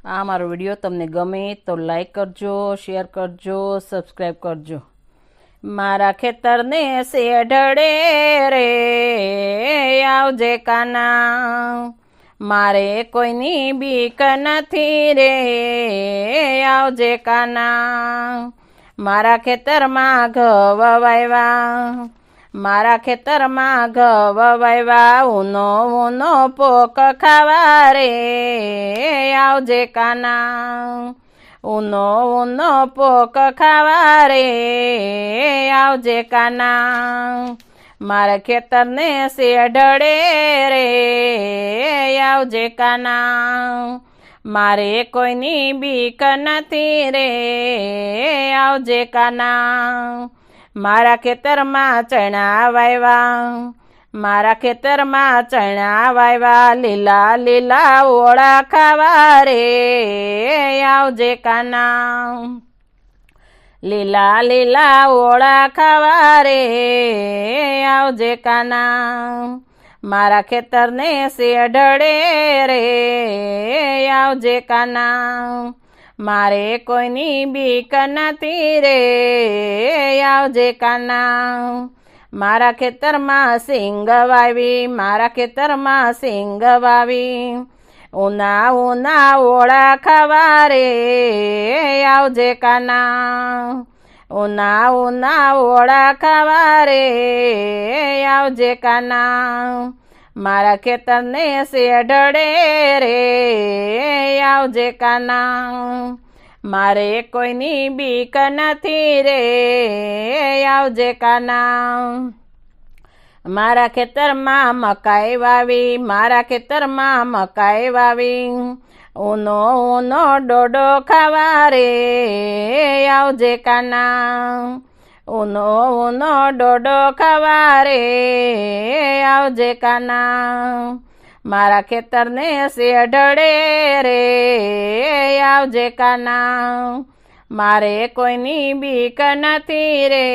આ મારો વિડીયો તમને ગમે તો લાઈક કરજો, શેર કરજો, સબસ્ક્રાઈબ કરજો. મારા ખેતરને શેઢડે રે આવજે કાના, મારે કોઈની બીક નથી રે આવજે કાના. મારા ખેતરમાં ઘઉં વાવ્યા, મારા ખેતરમાં ઘઉં વાવ્યા, ઊનો ઊનો પોક ખાવા રે આવજે કાના. ઊનો ઊનો પોક ખાવા રે આવજે કાના. મારા ખેતરને શેઢડે રે આવજે કાના, મારે કોઈની બીક નથી રે આવજે કાના. મારા ખેતરમાં ચણા વાવ્યા, મારા ખેતરમાં ચણા વાવ્યા, લીલા લીલા ઓળા ખાવા રે આવજે કાના. લીલા લીલા ઓળા ખાવા રે આવજે કાના. મારા ખેતરને શેઢડે રે આવજે કાના, મારે કોઈની બીક નથી રે આવજે કાના. મારા ખેતરમાં સિંગ વાવી, મારા ખેતરમાં સિંગ વાવી, ઉના ઉના ઓળા ખાવા રે આવજે કાના. ઉના ઉના ઓળા ખાવા રે આવજે કાના. મારા ખેતરને શેઢડે રે આવજે કાના, મારે કોઈની બીક નથી રે આવજે કાના. મારા ખેતરમાં મકાઈ વાવી, મારા ખેતરમાં મકાઈ વાવી, ઊનો ઊનો ડોડો ખાવા રે આવજે કાના. ઊનો ઊનો ડોડો ખાવા રે આવજે કાના. મારા ખેતરને શેઢડે રે આવજે કાના, મારે કોઈની બીક નથી રે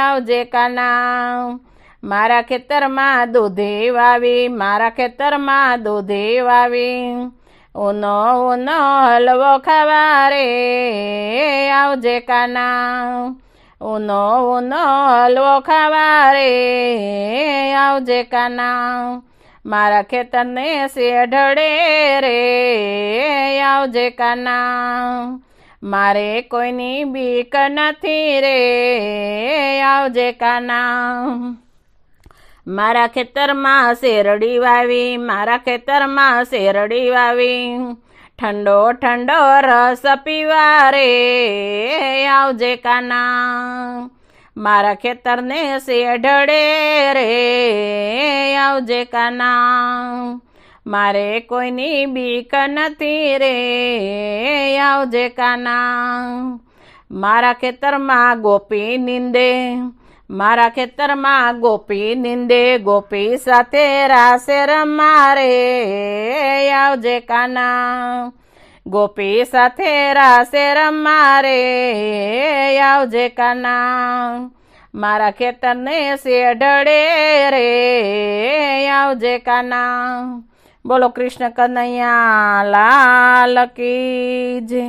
આવજે કાના. મારા ખેતરમાં દૂધી વાવી, મારા ખેતરમાં દૂધી વાવી, ઊનો ઊનો હલવો ખાવા રે આવજે કાના. ઊનો ઊનો હલવો ખાવા રે આવજે કાના. મારા ખેતરને શેઢડે રે આવજે કાના, મારે કોઈની બીક નથી રે આવજે કાના. મારા ખેતરમાં શેરડી વાવી, મારા ખેતરમાં શેરડી વાવી, ઠંડો ઠંડો રસ પીવા રે આવજે કાના. મારા ખેતરને શેઢડે રે આવજે કાના, મારે કોઈની બીક નથી રે આવજે કાના. મારા ખેતરમાં ગોપી નીંદે, મારા ખેતરમાં ગોપી નીંદે, ગોપી સાથે રાસે રમવા રે આવજે કાના. ગોપી સાથે રાસે રમવા રે આવજે કાના. મારા ખેતરને શેઢડે રે આવજે કાના. બોલો કૃષ્ણ કનૈયા લાલ કી જય.